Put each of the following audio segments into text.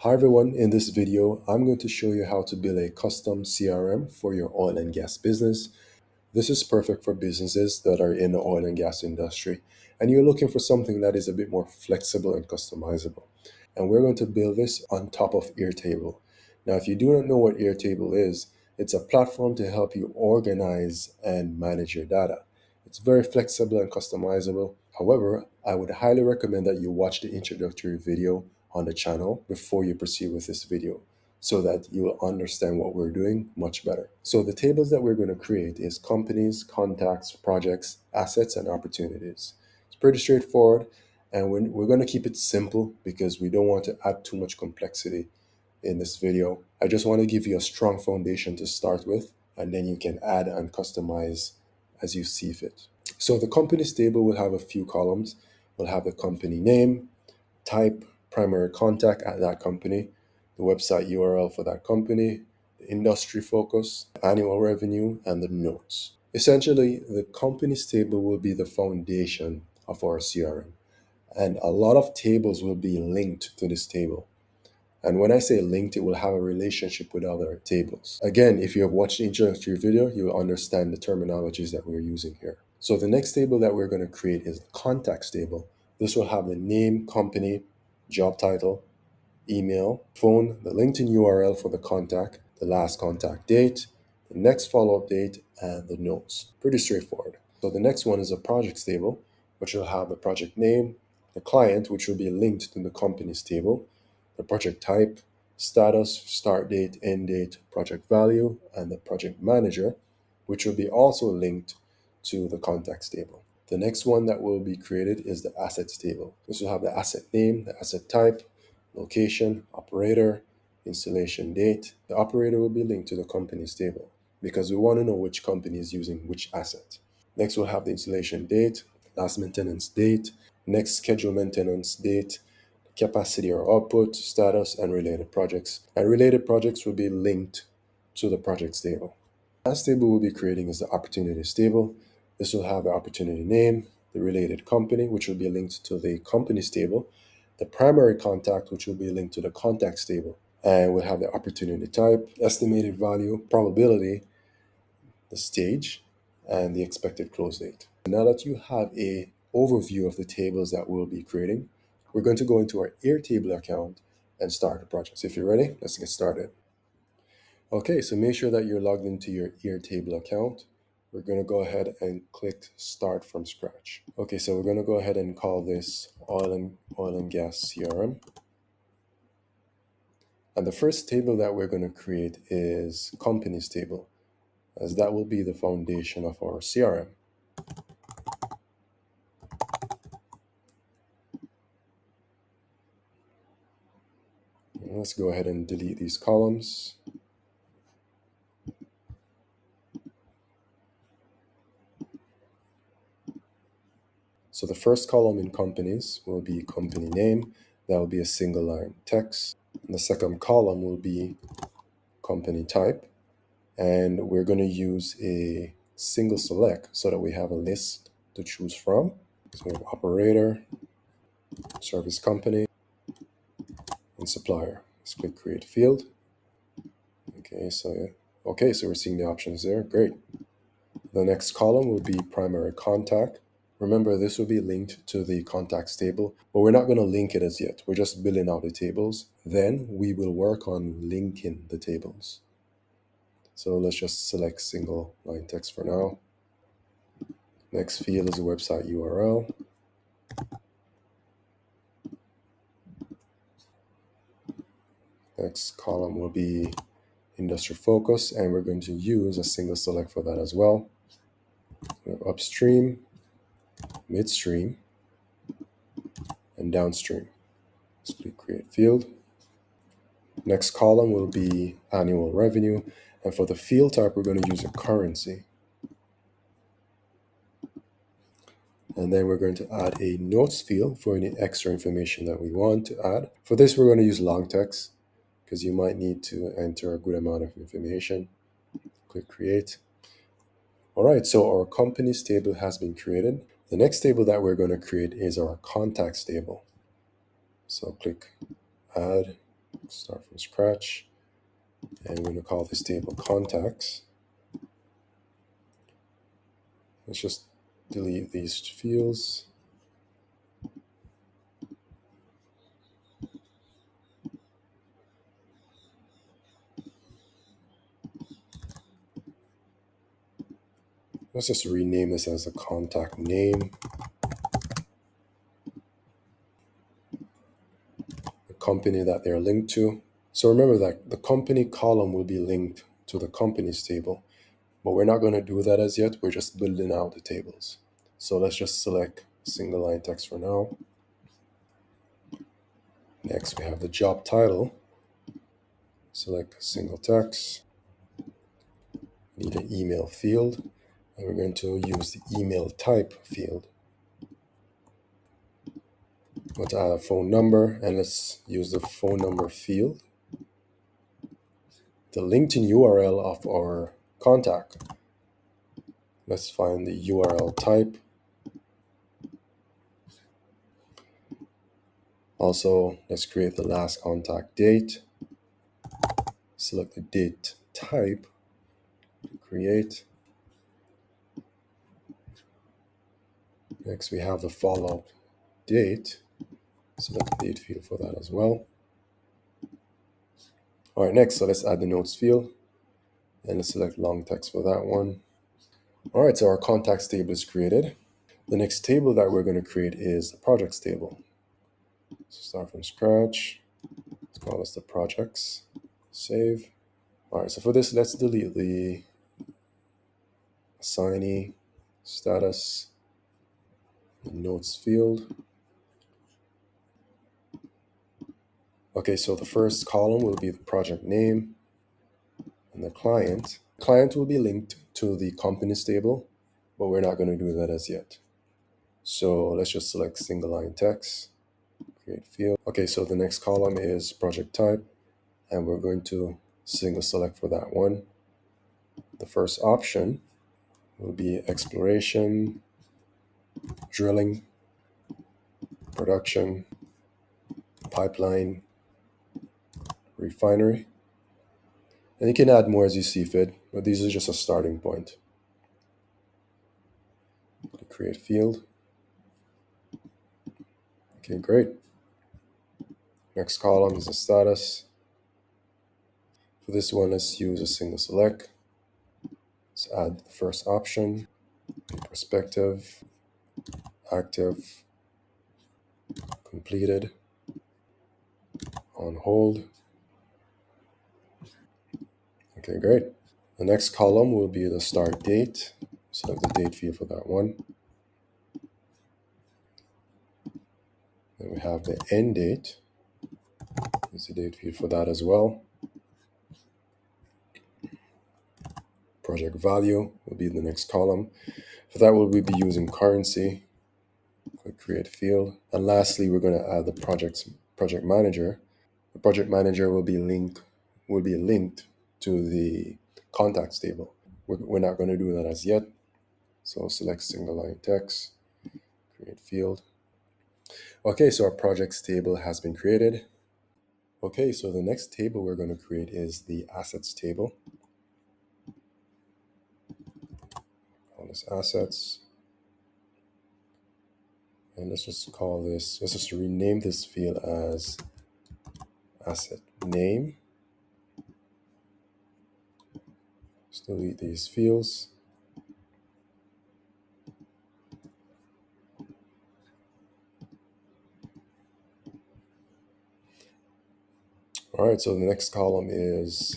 Hi everyone, in this video, I'm going to show you how to build a custom CRM for your oil and gas business. This is perfect for businesses that are in the oil and gas industry, and you're looking for something that is a bit more flexible and customizable. And we're going to build this on top of Airtable. Now, if you do not know what Airtable is, it's a platform to help you organize and manage your data. It's very flexible and customizable. However, I would highly recommend that you watch the introductory video on the channel before you proceed with this video so that you will understand what we're doing much better. So the tables that we're going to create is companies, contacts, projects, assets, and opportunities. It's pretty straightforward, and we're going to keep it simple because we don't want to add too much complexity in this video. I just want to give you a strong foundation to start with, and then you can add and customize as you see fit. So the companies table will have a few columns. We'll have the company name, type, primary contact at that company, the website URL for that company, the industry focus, annual revenue, and the notes. Essentially, the companies table will be the foundation of our CRM, and a lot of tables will be linked to this table. And when I say linked, it will have a relationship with other tables. Again, if you have watched the introductory video, you will understand the terminologies that we're using here. So the next table that we're going to create is the contacts table. This will have the name, company, job title, email, phone, the LinkedIn URL for the contact, the last contact date, the next follow-up date, and the notes. Pretty straightforward. So the next one is a projects table, which will have the project name, the client, which will be linked to the company's table, the project type, status, start date, end date, project value, and the project manager, which will be also linked to the contacts table. The next one that will be created is the assets table. This will have the asset name, the asset type, location, operator, installation date. The operator will be linked to the company's table because we want to know which company is using which asset. Next, we'll have the installation date, last maintenance date, next scheduled maintenance date, capacity or output, status, and related projects. And related projects will be linked to the projects table. The last table we'll be creating is the opportunities table. This will have the opportunity name, the related company, which will be linked to the company's table, the primary contact, which will be linked to the contacts table, and we'll have the opportunity type, estimated value, probability, the stage, and the expected close date. Now that you have a overview of the tables that we'll be creating, we're going to go into our Airtable account and start the project. So if you're ready, let's get started. Okay, so make sure that you're logged into your Airtable account. We're going to go ahead and click Start from Scratch. Okay, so we're going to go ahead and call this Oil and Gas CRM. And the first table that we're going to create is Companies table, as that will be the foundation of our CRM. Let's go ahead and delete these columns. So the first column in companies will be company name. That will be a single line text. And the second column will be company type. And we're going to use a single select so that we have a list to choose from. So we have operator, service company, and supplier. Let's click create field. Okay, so we're seeing the options there. Great. The next column will be primary contact. Remember, this will be linked to the contacts table, but we're not going to link it as yet. We're just building out the tables. Then we will work on linking the tables. So let's just select single line text for now. Next field is a website URL. Next column will be industry focus, and we're going to use a single select for that as well. We have upstream, midstream, and downstream. Let's click create field. Next column will be annual revenue, and for the field type, we're going to use a currency. And then we're going to add a notes field for any extra information that we want to add. For this, we're going to use long text because you might need to enter a good amount of information. Click create. All right, so our companies table has been created. The next table that we're going to create is our contacts table. So click add, Start from scratch. And we're going to call this table contacts. Let's just delete these fields. Let's just rename this as a contact name, the company that they're linked to. So remember that the company column will be linked to the companies table, but we're not going to do that as yet. We're just building out the tables. So let's just select single line text for now. Next, we have the job title. Select single text. Need an email field, and we're going to use the email type field. Let's add a phone number, and let's use the phone number field. The LinkedIn URL of our contact. Let's find the URL type. Also, let's create the last contact date. Select the date type to create. Next, we have the follow-up date. Select the date field for that as well. All right, next, so let's add the notes field, and let's select long text for that one. All right, so our contacts table is created. The next table that we're going to create is the projects table. So start from scratch. Let's call this the projects. Save. All right, so for this, let's delete the assignee, status, the notes field. Okay, so the first column will be the project name and the client. Client will be linked to the companies table, but we're not going to do that as yet. So let's just select single line text, create field. Okay, so the next column is project type, and we're going to single select for that one. The first option will be exploration, drilling, production, pipeline, refinery. And you can add more as you see fit, but these are just a starting point. Create field. Okay, great. Next column is the status. For this one, let's use a single select. Let's add the first option, perspective, active, completed, on hold. Okay, great. The next column will be the start date. Select the date field for that one. Then we have the end date. There's the date field for that as well. Project value will be the next column. For that, we'll be using currency. Click create field. And lastly, we're going to add the project manager. The project manager will be linked to the contacts table. We're not going to do that as yet. So select single line text, create field. Okay, so our projects table has been created. Okay, so the next table we're going to create is the assets table. Call this assets. And let's just rename this field as asset name. Just delete these fields. All right, so the next column is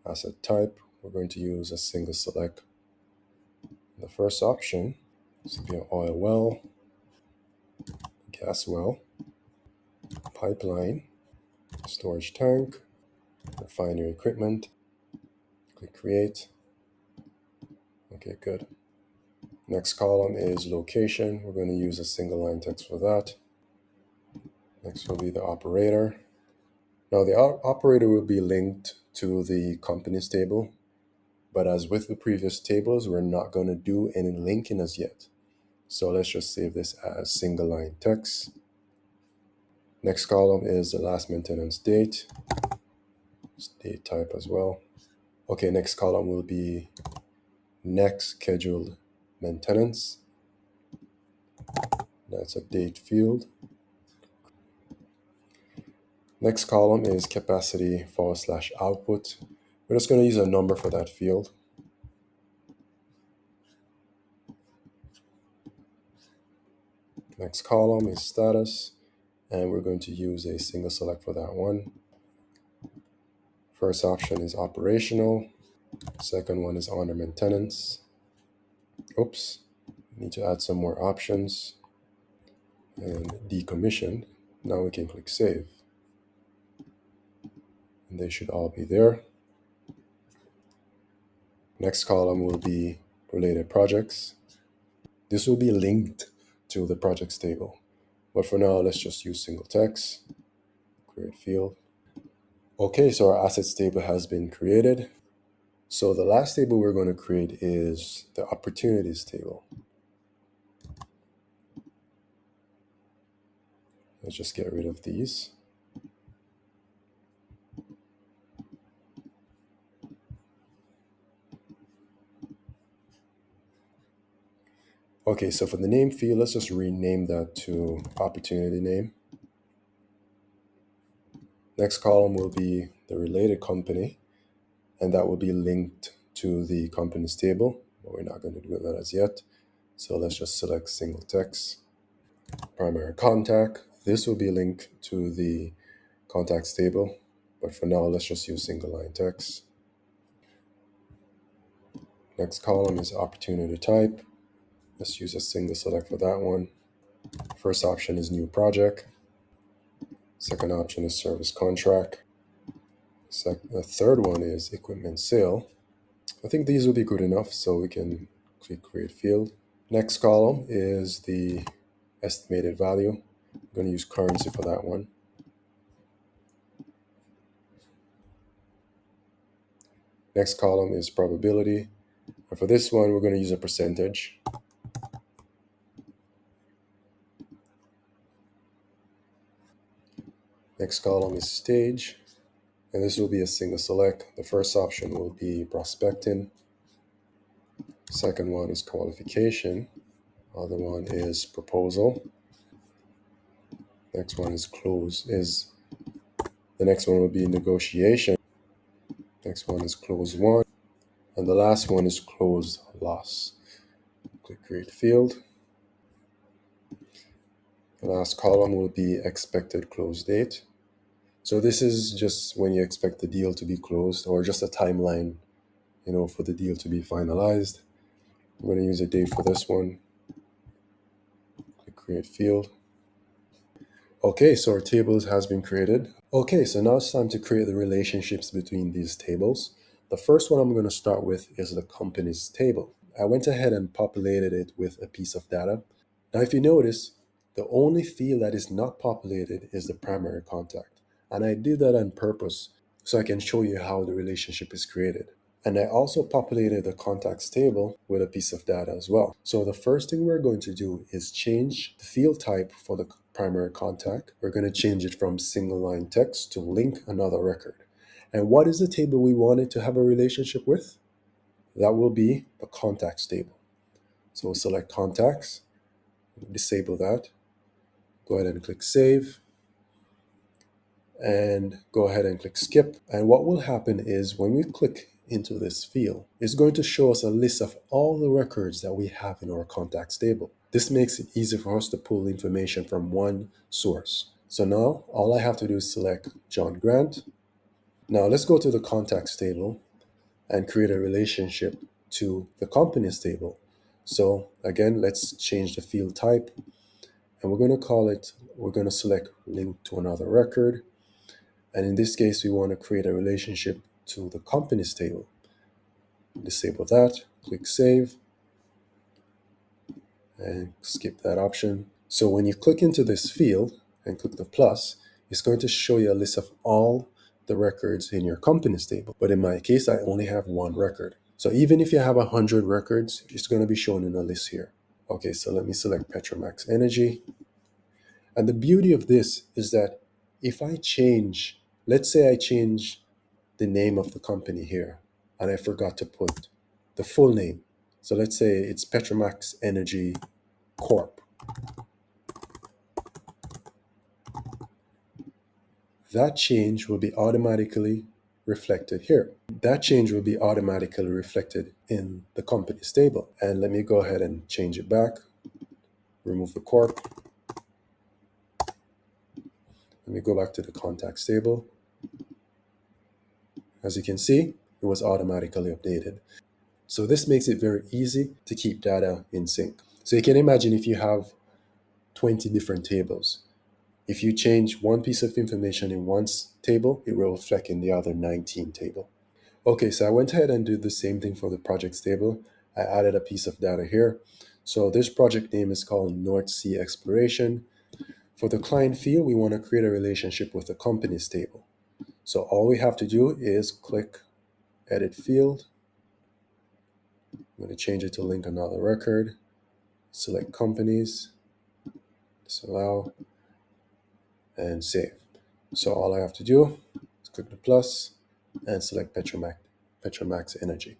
asset type. We're going to use a single select. The first option is to be an oil well, gas well, pipeline, storage tank, refinery equipment. Click create. Okay, good. Next column is location. We're going to use a single line text for that. Next will be the operator. Now the operator will be linked to the companies table, but as with the previous tables, we're not going to do any linking as yet. So let's just save this as single line text. Next column is the last maintenance date. It's date type as well. Okay, next column will be next scheduled maintenance. That's a date field. Next column is capacity / output. We're just going to use a number for that field. Next column is status, and we're going to use a single select for that one. First option is operational. Second one is under maintenance. Oops, need to add some more options. And decommissioned. Now we can click save. And they should all be there. Next column will be related projects. This will be linked to the projects table. But for now, let's just use single text, create field. Okay, so our assets table has been created. So the last table we're going to create is the opportunities table. Let's just get rid of these. Okay, so for the name field, let's just rename that to opportunity name. Next column will be the related company, and that will be linked to the company's table, but we're not going to do that as yet. So let's just select single text. Primary contact, this will be linked to the contacts table, but for now, let's just use single line text. Next column is opportunity type. Let's use a single select for that one. First option is new project. Second option is service contract. The third one is equipment sale. I think these will be good enough, so we can click create field. Next column is the estimated value. I'm going to use currency for that one. Next column is probability. And for this one, we're going to use a percentage. Next column is stage. And this will be a single select. The first option will be prospecting. Second one is qualification. Other one is proposal. Next one is close. The next one will be negotiation. Next one is close one. And the last one is close loss. Click create field. The last column will be expected close date. So this is just when you expect the deal to be closed, or just a timeline, for the deal to be finalized. I'm going to use a date for this one. Click create field. Okay, so our tables has been created. Okay, so now it's time to create the relationships between these tables. The first one I'm going to start with is the company's table. I went ahead and populated it with a piece of data. Now, if you notice, the only field that is not populated is the primary contact. And I did that on purpose so I can show you how the relationship is created. And I also populated the contacts table with a piece of data as well. So the first thing we're going to do is change the field type for the primary contact. We're going to change it from single line text to link another record. And what is the table we wanted to have a relationship with? That will be the contacts table. So we'll select contacts, disable that, go ahead and click save, and go ahead and click skip. And what will happen is when we click into this field, it's going to show us a list of all the records that we have in our contacts table. This makes it easy for us to pull information from one source. So now all I have to do is select John Grant. Now let's go to the contacts table and create a relationship to the companies table. So again, let's change the field type, and we're going to select link to another record. And in this case, we want to create a relationship to the companies table. Disable that, click save, and skip that option. So when you click into this field and click the plus, it's going to show you a list of all the records in your companies table. But in my case, I only have one record. So even if you have 100 records, it's going to be shown in a list here. Okay, so let me select Petromax Energy. And the beauty of this is that if I change, let's say I change the name of the company here and I forgot to put the full name. So let's say it's Petromax Energy Corp. That change will be automatically reflected here. That change will be automatically reflected in the company's table. And let me go ahead and change it back. Remove the corp. Let me go back to the contacts table. As you can see, it was automatically updated. So this makes it very easy to keep data in sync. So you can imagine if you have 20 different tables. If you change one piece of information in one table, it will reflect in the other 19 table. Okay, so I went ahead and did the same thing for the projects table. I added a piece of data here. So this project name is called North Sea Exploration. For the client field, we want to create a relationship with the companies table. So all we have to do is click Edit Field. I'm going to change it to link another record. Select Companies, disallow, and save. So all I have to do is click the plus and select Petromax Energy.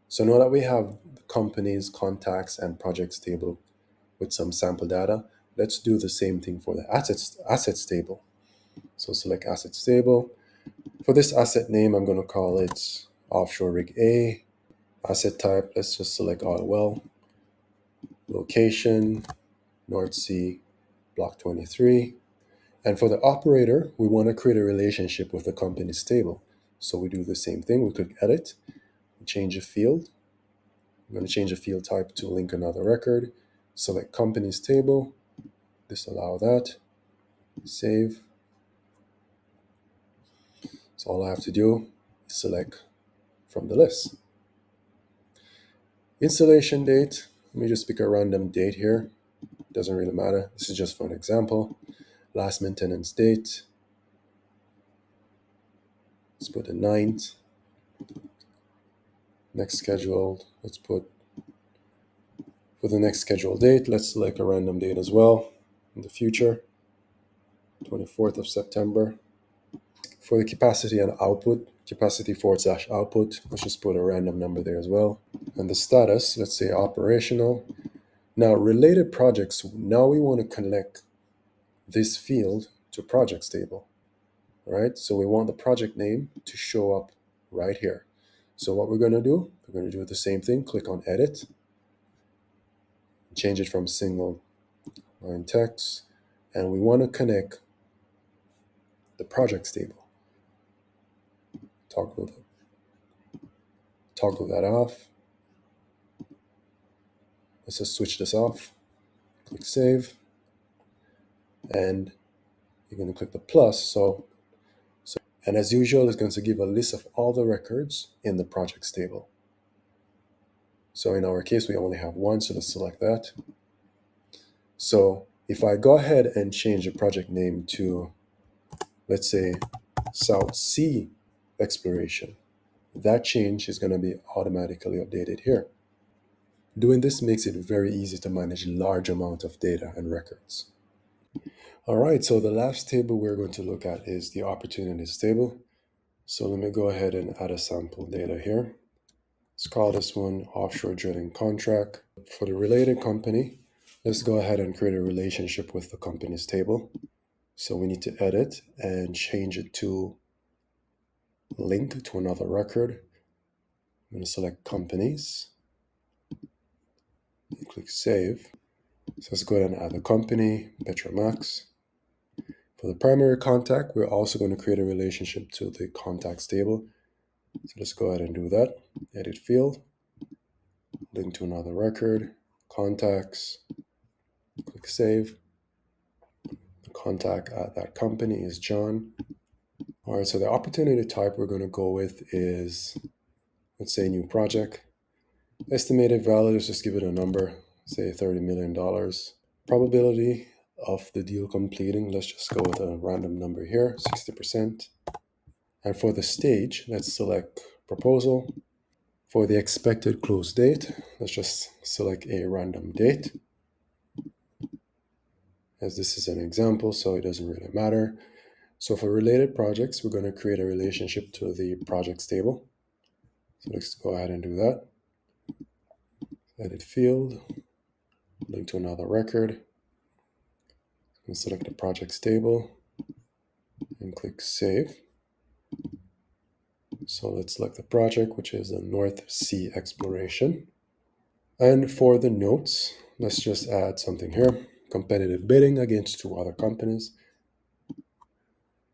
So now that we have the companies, contacts, and projects table with some sample data, let's do the same thing for the assets table. So select assets table. For this asset name, I'm going to call it Offshore Rig A. Asset type, let's just select oil well. Location, North Sea, Block 23. And for the operator, we want to create a relationship with the company's table. So we do the same thing. We click Edit, change a field. I'm going to change the field type to link another record. Select Companies table, disallow that, save. So all I have to do is select from the list. Installation date, let me just pick a random date here. Doesn't really matter. This is just for an example. Last maintenance date. Let's put the 9th. Next scheduled, let's put, for the next scheduled date, let's select a random date as well in the future, 24th of September. For the capacity and output, capacity/output, let's just put a random number there as well. And the status, let's say operational. Now, related projects, now we want to connect this field to projects table, right? So we want the project name to show up right here. So what we're going to do, we're going to do the same thing. Click on Edit, change it from single line text, and we want to connect the projects table. Toggle that off. Let's just switch this off. Click Save, and you're going to click the plus. So and as usual, it's going to give a list of all the records in the projects table. So in our case, we only have one, so let's select that. So if I go ahead and change the project name to, let's say, South Sea Exploration, that change is going to be automatically updated here. Doing this makes it very easy to manage large amount of data and records. All right, so the last table we're going to look at is the opportunities table. So let me go ahead and add a sample data here. Let's call this one offshore drilling contract. For the related company, let's go ahead and create a relationship with the company's table. So we need to edit and change it to link to another record. I'm going to select companies and click save. So let's go ahead and add the company, Petromax. For the primary contact, we're also going to create a relationship to the contacts table. So let's go ahead and do that. Edit field, link to another record, contacts, click save. The contact at that company is John. All right, so the opportunity type we're going to go with is, let's say, new project. Estimated value, let's just give it a number, say $30 million. Probability of the deal completing, let's just go with a random number here, 60%. And for the stage, let's select proposal. For the expected close date, let's just select a random date. as this is an example, so it doesn't really matter. So for related projects, we're going to create a relationship to the projects table. So let's go ahead and do that. Edit field, link to another record, and select the projects table and click save. So let's select the project, which is the North Sea exploration. And for the notes, let's just add something here. Competitive bidding against two other companies.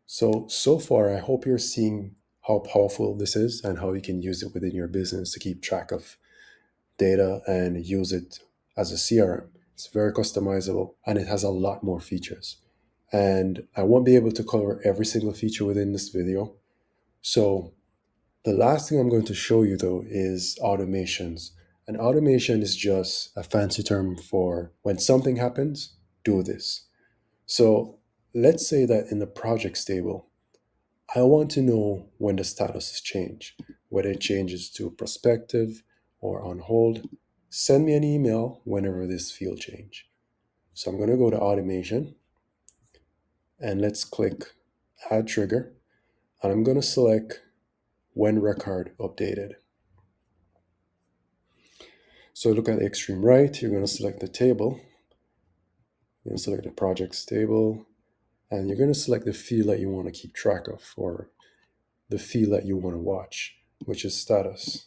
So far, I hope you're seeing how powerful this is and how you can use it within your business to keep track of data and use it as a CRM. It's very customizable and it has a lot more features. And I won't be able to cover every single feature within this video. So the last thing I'm going to show you though is automations. And automation is just a fancy term for when something happens, do this. So let's say that in the projects table, I want to know when the status has changed, whether it changes to prospective or on hold. Send me an email whenever this field change. So I'm going to go to automation and let's click add trigger. And I'm going to select when record updated. So look at the extreme right, you're going to select the table. You're going to select the projects table and you're going to select the field that you want to keep track of or the field that you want to watch, which is status.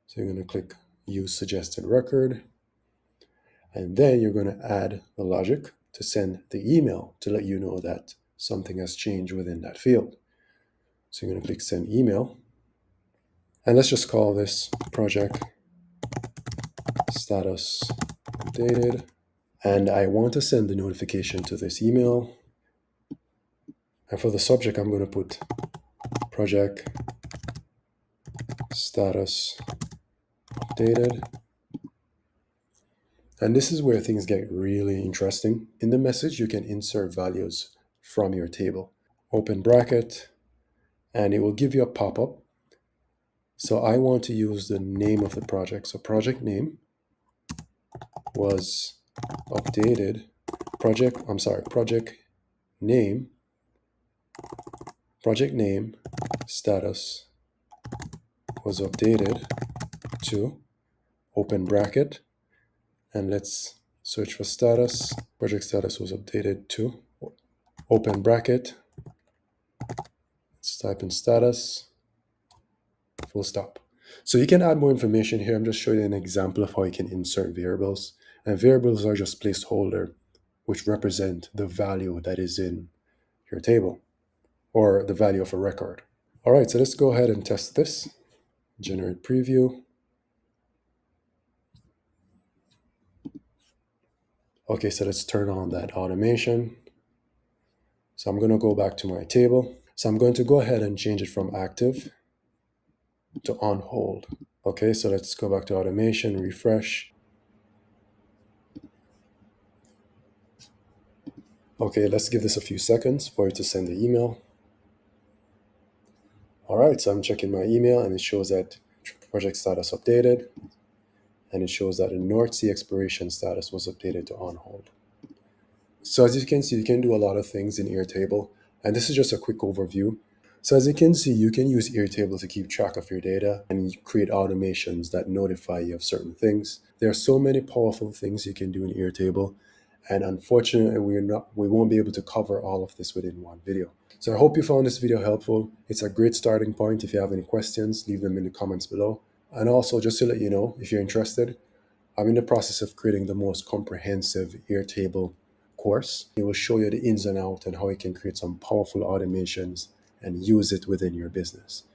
So you're going to click use suggested record. And then you're going to add the logic to send the email to let you know that something has changed within that field. So you're going to click send email. And let's just call this project status updated. And I want to send the notification to this email. And for the subject, I'm going to put project status updated. And this is where things get really interesting. In the message, you can insert values from your table. Open bracket, and it will give you a pop-up. So I want to use the name of the project. So project name was updated. Project name status was updated to open bracket. And let's search for status. Project status was updated to open bracket. Let's type in status, full stop. So you can add more information here. I'm just showing you an example of how you can insert variables. And variables are just placeholder, which represent the value that is in your table or the value of a record. All right, so let's go ahead and test this. Generate preview. Okay, so let's turn on that automation. So I'm going to go back to my table. So I'm going to go ahead and change it from active to on hold. Okay, so let's go back to automation, refresh. Okay, let's give this a few seconds for it to send the email. All right, so I'm checking my email and it shows that project status updated. And it shows that the North Sea exploration status was updated to on hold. So as you can see, you can do a lot of things in Airtable. And this is just a quick overview. So as you can see, you can use Airtable to keep track of your data and create automations that notify you of certain things. There are so many powerful things you can do in Airtable. And unfortunately, we won't be able to cover all of this within one video. So I hope you found this video helpful. It's a great starting point. If you have any questions, leave them in the comments below. And also, just to let you know, if you're interested, I'm in the process of creating the most comprehensive Airtable course. It will show you the ins and outs and how you can create some powerful automations and use it within your business.